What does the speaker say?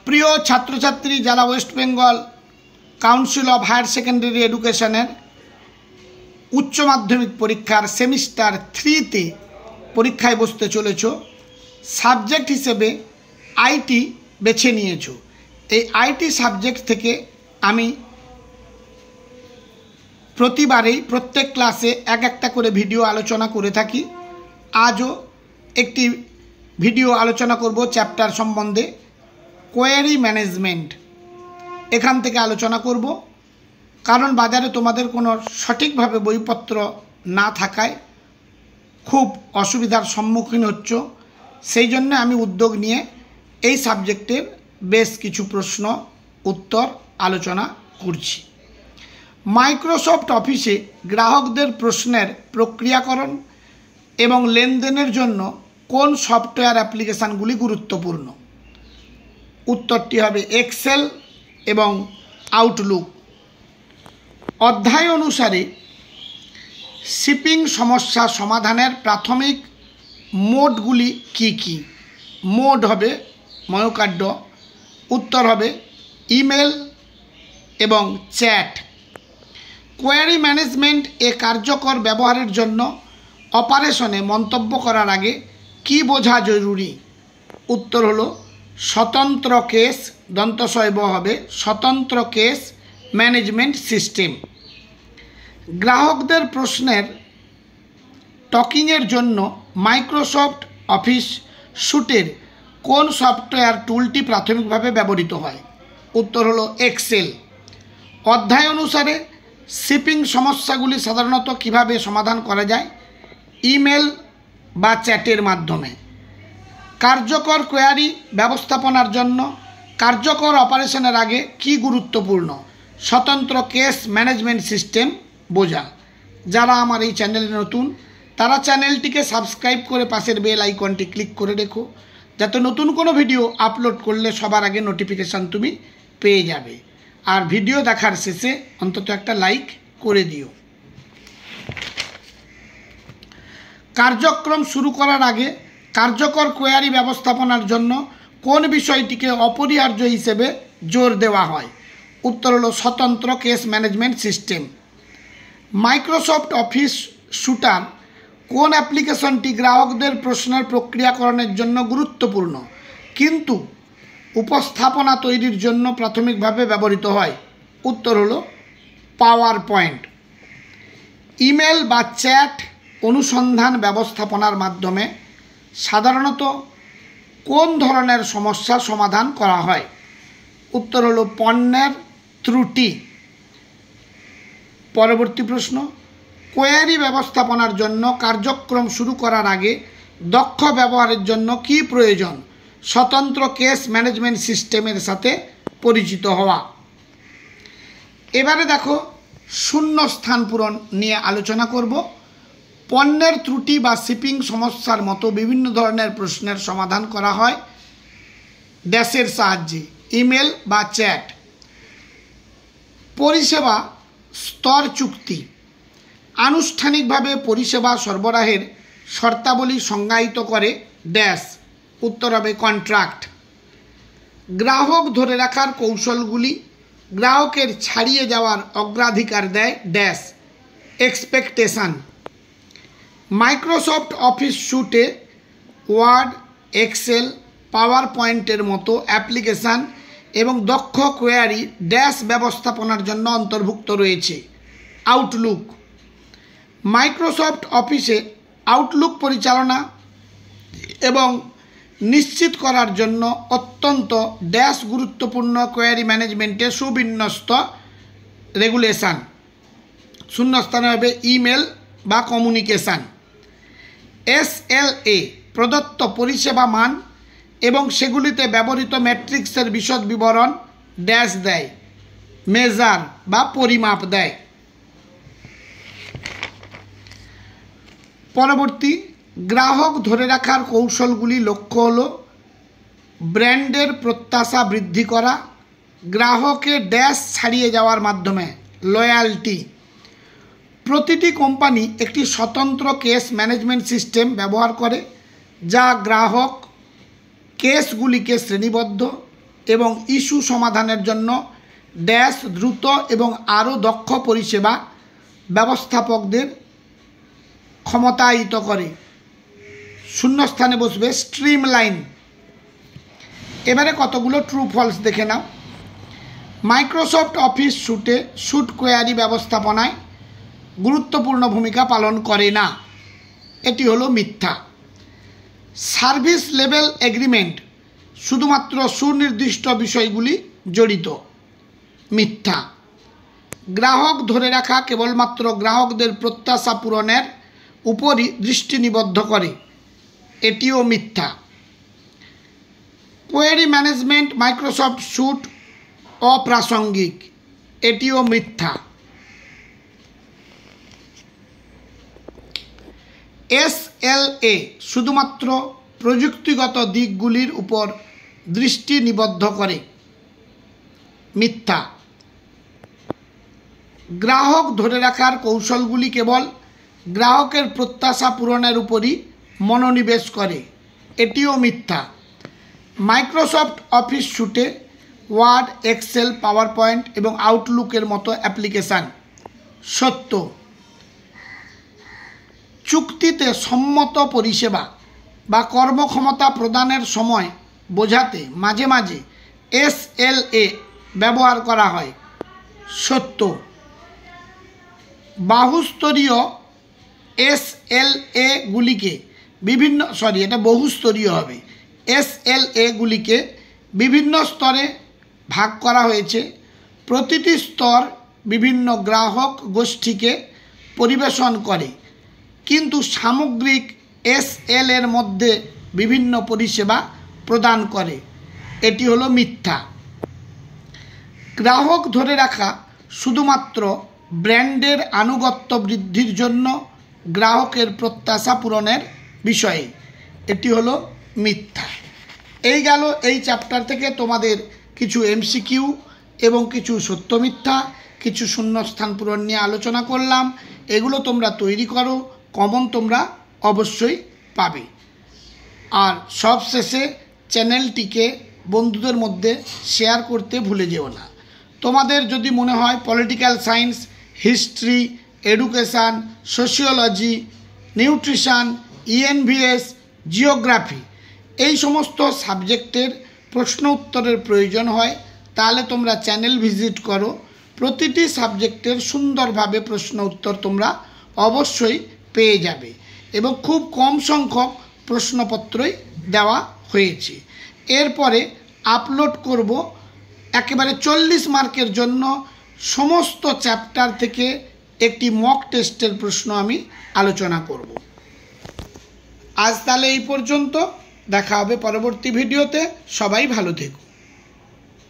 প্রিয় ছাত্রছাত্রী যারা West Bengal council of higher secondary এডুকেশনের উচ্চ মাধ্যমিক পরীক্ষার সেমিস্টার 3তে পরীক্ষায় বসতে চলেছ, সাবজেক্ট হিসেবে আইটি বেছে নিয়েছ। এই আইটি সাবজেক্ট থেকে আমি প্রতিবারেই প্রত্যেক ক্লাসে একটা করে ভিডিও আলোচনা করে থাকি। আজও একটি ভিডিও আলোচনা করব চ্যাপ্টার সম্বন্ধে, কোয়েরি ম্যানেজমেন্ট। এখান থেকে আলোচনা করব, কারণ বাজারে তোমাদের কোনো সঠিকভাবে বইপত্র না থাকায় খুব অসুবিধার সম্মুখীন হচ্ছ। সেই জন্য আমি উদ্যোগ নিয়ে এই সাবজেক্টের বেশ কিছু প্রশ্ন উত্তর আলোচনা করছি। মাইক্রোসফট অফিসে গ্রাহকদের প্রশ্নের প্রক্রিয়াকরণ এবং লেনদেনের জন্য কোন সফটওয়্যার অ্যাপ্লিকেশানগুলি গুরুত্বপূর্ণ? উত্তরটি হবে এক্সেল এবং আউটলুক। অধ্যায় অনুসারে শিপিং সমস্যা সমাধানের প্রাথমিক মোডগুলি কি কি? মোড হবে ময়োকার্ড, উত্তর হবে ইমেল এবং চ্যাট। কোয়েরি ম্যানেজমেন্ট এ কার্যকর ব্যবহারের জন্য অপারেশনে মন্তব্য করার আগে কি বোঝা জরুরি? উত্তর হলো স্বতন্ত্র কেস, দন্তশয় ব হবে স্বতন্ত্র কেস ম্যানেজমেন্ট সিস্টেম। গ্রাহকদের প্রশ্নের টকিংয়ের জন্য মাইক্রোসফট অফিস স্যুটের কোন সফটওয়্যার টুলটি প্রাথমিকভাবে ব্যবহৃত হয়? উত্তর হলো এক্সেল। অধ্যায় অনুসারে শিপিং সমস্যাগুলি সাধারণত কিভাবে সমাধান করা যায়? ইমেল বা চ্যাটের মাধ্যমে। কার্যকর কোয়ারি ব্যবস্থাপনার জন্য কার্যকর অপারেশনের আগে কি গুরুত্বপূর্ণ? স্বতন্ত্র কেস ম্যানেজমেন্ট সিস্টেম বোঝা। যারা আমার এই চ্যানেলে নতুন তারা চ্যানেলটিকে সাবস্ক্রাইব করে পাশের বেল আইকনটি ক্লিক করে রেখো, যাতে নতুন কোনো ভিডিও আপলোড করলে সবার আগে নোটিফিকেশান তুমি পেয়ে যাবে। আর ভিডিও দেখার শেষে অন্তত একটা লাইক করে দিও। কার্যক্রম শুরু করার আগে কার্যকর কোয়ারি ব্যবস্থাপনার জন্য কোন বিষয়টিকে অপরিহার্য হিসেবে জোর দেওয়া হয়? উত্তর হলো স্বতন্ত্র case management system. Microsoft office স্যুটার কোন অ্যাপ্লিকেশনটি গ্রাহকদের প্রশ্নের প্রক্রিয়াকরণের জন্য গুরুত্বপূর্ণ কিন্তু উপস্থাপনা তৈরির জন্য প্রাথমিকভাবে ব্যবহৃত হয়? উত্তর হলো পাওয়ার পয়েন্ট। ইমেল বা চ্যাট অনুসন্ধান ব্যবস্থাপনার মাধ্যমে সাধারণত কোন ধরনের সমস্যা সমাধান করা হয়? উত্তর হলো পণ্যের ত্রুটি। পরবর্তী প্রশ্ন, কোয়েরি ব্যবস্থাপনার জন্য কার্যক্রম শুরু করার আগে দক্ষ ব্যবহারের জন্য কি প্রয়োজন? স্বতন্ত্র কেস ম্যানেজমেন্ট সিস্টেমের সাথে পরিচিত হওয়া। এবারে দেখো শূন্য স্থান পূরণ নিয়ে আলোচনা করব। পণ্যের ত্রুটি বা শিপিং সমস্যার মতো বিভিন্ন ধরনের প্রশ্নের সমাধান করা হয় ড্যাশের সাহায্যে, ইমেল বা চ্যাট। পরিষেবা স্তর চুক্তি আনুষ্ঠানিকভাবে পরিষেবা সরবরাহের শর্তাবলী সংজ্ঞায়িত করে ড্যাশ, উত্তর হবে কন্ট্রাক্ট। গ্রাহক ধরে রাখার কৌশলগুলি গ্রাহকের ছাড়িয়ে যাওয়ার অগ্রাধিকার দেয় ড্যাশ, এক্সপেকটেশন। মাইক্রোসফট অফিস স্যুটে ওয়ার্ড, এক্সেল, পাওয়ার পয়েন্টের মতো অ্যাপ্লিকেশান এবং দক্ষ কোয়ারি ড্যাশ ব্যবস্থাপনার জন্য অন্তর্ভুক্ত রয়েছে আউটলুক। মাইক্রোসফট অফিসে আউটলুক পরিচালনা এবং নিশ্চিত করার জন্য অত্যন্ত ড্যাশ গুরুত্বপূর্ণ কোয়ারি ম্যানেজমেন্টে সুবিন্যস্ত রেগুলেশন। শূন্যস্থানে হবে ইমেল বা কমিউনিকেশান। SLA প্রদত্ত পরিষেবা মান এবং সেগুলিতে ব্যবহৃত ম্যাট্রিক্সের বিশদ বিবরণ ড্যাশ দেয়, মেজার বা পরিমাপ দেয়। পরবর্তী, গ্রাহক ধরে রাখার কৌশলগুলি লক্ষ্য হল ব্র্যান্ডের প্রত্যাশা বৃদ্ধি করা, গ্রাহকে ড্যাশ ছাড়িয়ে যাওয়ার মাধ্যমে লয়্যালটি। প্রতিটি কোম্পানি একটি স্বতন্ত্র কেস ম্যানেজমেন্ট সিস্টেম ব্যবহার করে যা গ্রাহক কেসগুলিকে শ্রেণীবদ্ধ এবং ইস্যু সমাধানের জন্য ড্যাশ দ্রুত এবং আরও দক্ষ পরিষেবা ব্যবস্থাপকদের ক্ষমতায়িত করে। শূন্যস্থানে বসবে স্ট্রিমলাইন। এবারে কতগুলো ট্রু ফলস দেখে নাও। মাইক্রোসফট অফিস স্যুটে স্যুট কোয়ারি ব্যবস্থাপনায় গুরুত্বপূর্ণ ভূমিকা পালন করে না, এটি হলো মিথ্যা। সার্ভিস লেভেল এগ্রিমেন্ট শুধুমাত্র সুনির্দিষ্ট বিষয়গুলি জড়িত, মিথ্যা। গ্রাহক ধরে রাখা কেবলমাত্র গ্রাহকদের প্রত্যাশা পূরণের উপরই দৃষ্টি নিবদ্ধ করে, এটিও মিথ্যা। কোয়েরি ম্যানেজমেন্ট মাইক্রোসফট স্যুট অপ্রাসঙ্গিক, এটিও মিথ্যা। SLA শুধুমাত্র প্রযুক্তিগত দিকগুলির উপর দৃষ্টি নিবদ্ধ করে, মিথ্যা। গ্রাহক ধরে রাখার কৌশলগুলি কেবল গ্রাহকের প্রত্যাশা পূরণের উপরই মনোনিবেশ করে, এটিও মিথ্যা। মাইক্রোসফট অফিস স্যুটে ওয়ার্ড, এক্সেল, পাওয়ার পয়েন্ট এবং আউটলুকের মতো অ্যাপ্লিকেশান সত্য। চুক্তিতে সম্মত পরিষেবা বা কর্মক্ষমতা প্রদানের সময় বোঝাতে মাঝে মাঝে SLA ব্যবহার করা হয়, সত্য। বহুস্তরীয় SLA-গুলিকে SLA-গুলিকে বিভিন্ন স্তরে ভাগ করা হয়েছে। প্রতিটি স্তর বিভিন্ন গ্রাহক গোষ্ঠীকে পরিবেশন করে, কিন্তু সামগ্রিক SL-এর মধ্যে বিভিন্ন পরিষেবা প্রদান করে, এটি হলো মিথ্যা। গ্রাহক ধরে রাখা শুধুমাত্র ব্র্যান্ডের আনুগত্য বৃদ্ধির জন্য গ্রাহকের প্রত্যাশা পূরণের বিষয়ে, এটি হলো মিথ্যা। এই গেল এই চ্যাপ্টার থেকে তোমাদের কিছু MCQ এবং কিছু সত্য মিথ্যা, কিছু শূন্যস্থান পূরণ নিয়ে আলোচনা করলাম। এগুলো তোমরা তৈরি করো, কমন তোমরা অবশ্যই পাবে। আর সবশেষে চ্যানেলটিকে বন্ধুদের মধ্যে শেয়ার করতে ভুলে যেও না। তোমাদের যদি মনে হয় political science, history, education, sociology, nutrition, ENVS, geography এই সমস্ত সাবজেক্টের প্রশ্ন উত্তরের প্রয়োজন হয়, তাহলে তোমরা চ্যানেল ভিজিট করো। প্রতিটি সাবজেক্টের সুন্দরভাবে প্রশ্ন উত্তর তোমরা অবশ্যই পেয়ে যাবে এবং খুব কম সংখ্যক প্রশ্নপত্রই দেওয়া হয়েছে। এরপরে আপলোড করব একেবারে 40 মার্কের জন্য সমস্ত চ্যাপ্টার থেকে একটি মক টেস্টের প্রশ্ন আমি আলোচনা করব। আজ তাহলে এই পর্যন্ত, দেখা হবে পরবর্তী ভিডিওতে। সবাই ভালো থেকো।